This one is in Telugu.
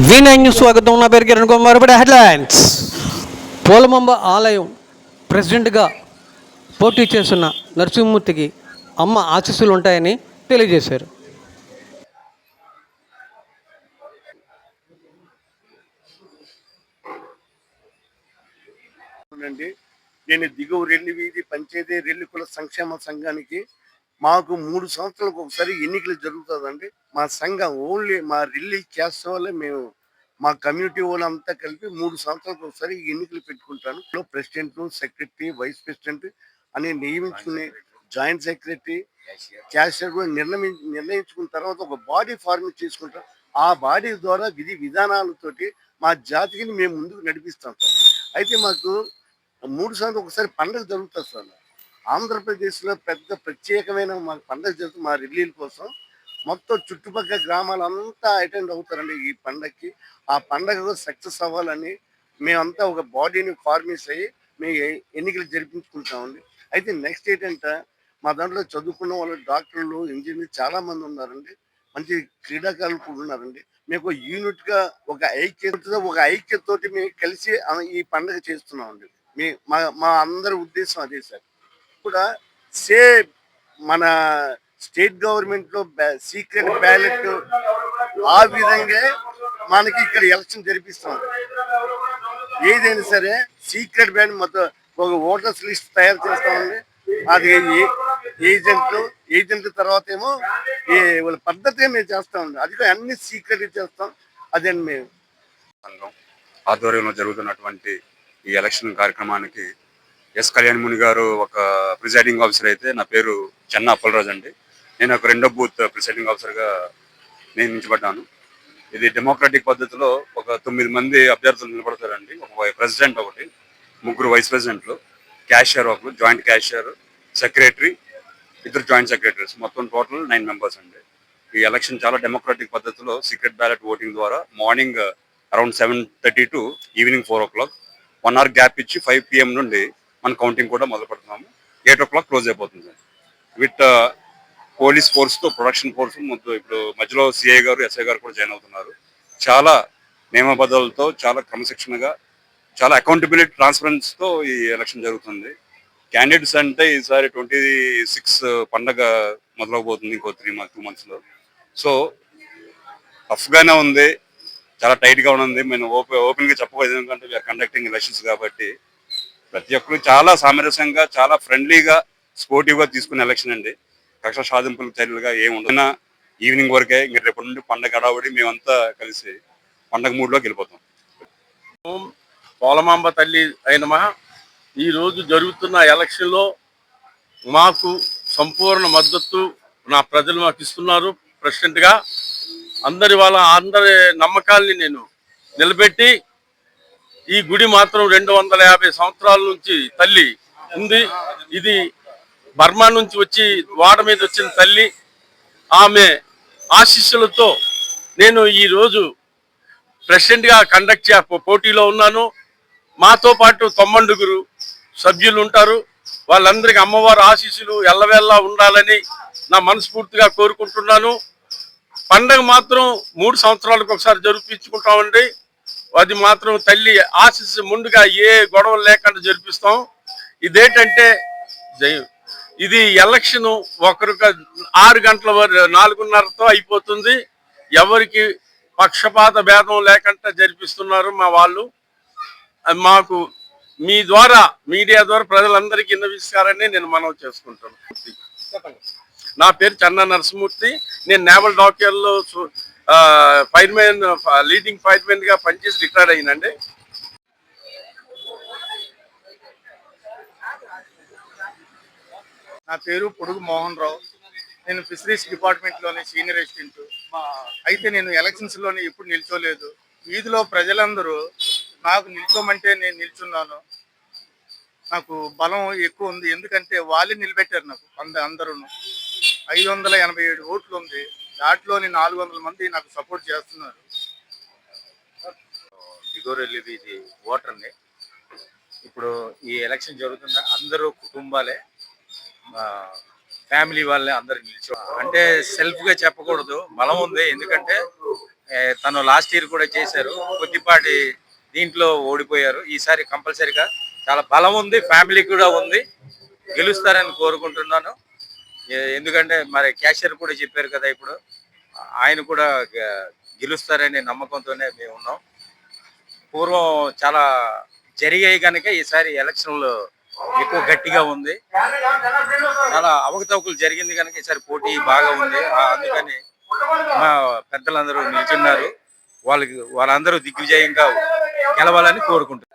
V9 న్యూస్ స్వాగతం. నా పేరు కిరణ్ కుమార్. హెడ్లైన్స్. పోలమాంబ ఆలయం ప్రెసిడెంట్గా పోటీ చేస్తున్న నరసింహమూర్తికి అమ్మ ఆశీస్సులు ఉంటాయని తెలియజేశారు. నేను దిగువ రెల్లి వీధి పంచాయతీ రెల్లికుల సంక్షేమ సంఘానికి మాకు 3 సంవత్సరాలకు ఒకసారి ఎన్నికలు జరుగుతుందండి. మా సంఘం ఓన్లీ మా రెల్లి క్యాస్ట్ వల్లే మేము మా కమ్యూనిటీ వాళ్ళంతా కలిపి 3 సంవత్సరాలకు ఒకసారి ఎన్నికలు పెట్టుకుంటాను. ప్రెసిడెంట్, సెక్రటరీ, వైస్ ప్రెసిడెంట్ అని నియమించుకునే జాయింట్ సెక్రటరీ, క్యాషియర్ కూడా నిర్ణయించుకున్న తర్వాత ఒక బాడీ ఫార్మ్ చేసుకుంటాం. ఆ బాడీ ద్వారా విధి విధానాలతోటి మా జాతిని మేము ముందుకు నడిపిస్తాం. అయితే మాకు 3 సంవత్సరాలకు ఒకసారి పండుగ జరుగుతుంది సార్. ఆంధ్రప్రదేశ్లో పెద్ద ప్రత్యేకమైన మా పండుగ జరుగుతుంది. మా రిలీల కోసం మొత్తం చుట్టుపక్కల గ్రామాలంతా అటెండ్ అవుతారండి ఈ పండగకి. ఆ పండగ సక్సెస్ అవ్వాలని మేమంతా ఒక బాడీని ఫార్మేస్ అయ్యి మేము ఎన్నికలు జరిపించుకుంటామండి. అయితే నెక్స్ట్ ఏంటంటే మా దాంట్లో చదువుకున్న వాళ్ళు డాక్టర్లు, ఇంజనీర్లు చాలా మంది ఉన్నారండి. మంచి క్రీడాకారులు కూడా ఉన్నారండి. మేము యూనిట్గా ఒక ఐక్యతతోటి మేము కలిసి ఈ పండుగ చేస్తున్నామండి. మా అందరి ఉద్దేశం అదే సార్. కూడా సేమ్ మన స్టేట్ గవర్నమెంట్ లో సీక్రెట్ బ్యాలెట్ ఆ విధంగా మనకి ఇక్కడ ఎలక్షన్ జరిపిస్తాం. ఏదైనా సరే సీక్రెట్ బ్యాలెట్ మొత్తం ఒక ఓటర్స్ లిస్ట్ తయారు చేస్తామండి. అది ఏజెంట్లు తర్వాత ఏమో వాళ్ళ పద్ధతి మేము చేస్తామండి. అది అన్ని సీక్రెట్ చేస్తాం. అదే మేము సంఘం ఆధ్వర్యంలో జరుగుతున్నటువంటి ఈ ఎలక్షన్ కార్యక్రమానికి ఎస్ కళ్యాణ్ ముని గారు ఒక ప్రిసైడింగ్ ఆఫీసర్ అయితే, నా పేరు చెన్న అప్పలరాజు అండి. నేను ఒక 2వ బూత్ ప్రిసైడింగ్ ఆఫీసర్గా నియమించబడ్డాను. ఇది డెమోక్రటిక్ పద్ధతిలో ఒక 9 మంది అభ్యర్థులు నిలబడతారండి. ఒక ప్రెసిడెంట్, ఒకటి 3 వైస్ ప్రెసిడెంట్లు, క్యాషియర్ ఒకరు, joint cashier, secretary, 2 joint secretaries, మొత్తం టోటల్ 9 మెంబర్స్ అండి. ఈ ఎలక్షన్ చాలా డెమోక్రటిక్ పద్ధతిలో సీక్రెట్ బ్యాలెట్ ఓటింగ్ ద్వారా morning around 7:30 to evening 4 o'clock 1 hour gap ఇచ్చి 5 PM నుండి మన కౌంటింగ్ కూడా మొదలు పెడుతున్నాము. 8 o'clock క్లోజ్ అయిపోతుంది. విత్ పోలీస్ ఫోర్స్తో ప్రొడక్షన్ ఫోర్స్ ఇప్పుడు మధ్యలో సిఐ గారు, ఎస్ఐ గారు కూడా జాయిన్ అవుతున్నారు. చాలా నియమబద్ధాలతో, చాలా క్రమశిక్షణగా, చాలా అకౌంటబిలిటీ, ట్రాన్స్పరెన్సీతో ఈ ఎలక్షన్ జరుగుతుంది. క్యాండిడేట్స్ అంటే ఈసారి 26 పండగ మొదలవబోతుంది ఇంకో 2 monthsలో. సో టఫ్గానే ఉంది, చాలా టైట్గా ఉంది. నేను ఓపెన్గా చెప్పబోయేది ఎందుకంటే వీఆర్ కండక్టింగ్ ఎలక్షన్స్ కాబట్టి ప్రతి ఒక్కరు చాలా సామరస్యంగా, చాలా ఫ్రెండ్లీగా, స్పోర్టివ్గా తీసుకునే ఎలక్షన్ అండి. కక్ష సాధింపులకు చర్యలుగా ఏముండదు. ఈవినింగ్ వరకే, ఇంక రేపటి నుండి పండగ హడావుడి, మేమంతా కలిసి పండగ మూడ్లోకి వెళ్ళిపోతాం. పోలమాంబ తల్లి అయిన ఈరోజు జరుగుతున్న ఎలక్షన్లో మాకు సంపూర్ణ మద్దతు నా ప్రజలు మాకు ఇస్తున్నారు. ప్రెసిడెంట్గా అందరి నమ్మకాల్ని నేను నిలబెట్టి, ఈ గుడి మాత్రం 250 సంవత్సరాల నుంచి తల్లి ఉంది. ఇది బర్మా నుంచి వచ్చి వాడ మీద వచ్చిన తల్లి. ఆమె ఆశీస్సులతో నేను ఈరోజు ప్రెసిడెంట్గా పోటీలో ఉన్నాను. మాతో పాటు 90 సభ్యులు ఉంటారు. వాళ్ళందరికీ అమ్మవారి ఆశీస్సులు ఎల్లవెల్లా ఉండాలని నా మనస్ఫూర్తిగా కోరుకుంటున్నాను. పండగ మాత్రం 3 సంవత్సరాలకు ఒకసారి జరిపించుకుంటామండి. అది మాత్రం తల్లి ఆశీస్సు ముందుగా ఏ గొడవలు లేకుండా జరిపిస్తాం. ఇదేంటంటే ఇది ఎలక్షన్ ఒకరికి 6 గంటల వరకు 4:30తో అయిపోతుంది. ఎవరికి పక్షపాత భేదం లేకుండా జరిపిస్తున్నారు మా వాళ్ళు. మాకు మీ ద్వారా, మీడియా ద్వారా ప్రజలందరికీ విన్నవిస్తారని నేను మనవి చేసుకుంటాను. నా పేరు చెన్న నరసింహమూర్తి. నేను నేవల్ డాక్టర్లో ఫైర్మెన్, లీడింగ్ ఫైర్మెన్గా పనిచేసి రిటైర్ అయినండి. నా పేరు పొడుగు మోహన్ రావు. నేను ఫిషరీస్ డిపార్ట్మెంట్లోని సీనియర్ అసిస్టెంట్. అయితే నేను ఎలక్షన్స్లోని ఎప్పుడు నిల్చోలేదు. వీధిలో ప్రజలందరూ నాకు నిల్చోమంటే నేను నిల్చున్నాను. నాకు బలం ఎక్కువ ఉంది, ఎందుకంటే వాళ్ళే నిలబెట్టారు నాకు. అందరూ 587 ఓట్లు ఉంది. దాంట్లోని 400 మంది నాకు సపోర్ట్ చేస్తున్నారు. దిగోరెల్లి వీధి ఓటర్ని. ఇప్పుడు ఈ ఎలక్షన్ జరుగుతున్న అందరూ కుటుంబాలే, ఫ్యామిలీ వాళ్ళే అందరు నిల్చో, అంటే సెల్ఫ్ గా చెప్పకూడదు, బలం ఉంది. ఎందుకంటే తను లాస్ట్ ఇయర్ కూడా చేశారు, కొద్దిపాటి దీంట్లో ఓడిపోయారు. ఈసారి కంపల్సరిగా చాలా బలం ఉంది, ఫ్యామిలీ కూడా ఉంది, గెలుస్తారని కోరుకుంటున్నాను. ఎందుకంటే మరి క్యాషియర్ కూడా చెప్పారు కదా, ఇప్పుడు ఆయన కూడా గెలుస్తారనే నమ్మకంతోనే మేము ఉన్నాం. పూర్వం చాలా జరిగాయి కనుక ఈసారి ఎలక్షన్లు ఎక్కువ గట్టిగా ఉంది. చాలా అవకతవకలు జరిగింది కనుక ఈసారి పోటీ బాగా ఉంది. అందుకని మా పెద్దలందరూ నిల్చున్నారు, వాళ్ళందరూ దిగ్విజయంగా గెలవాలని కోరుకుంటున్నారు.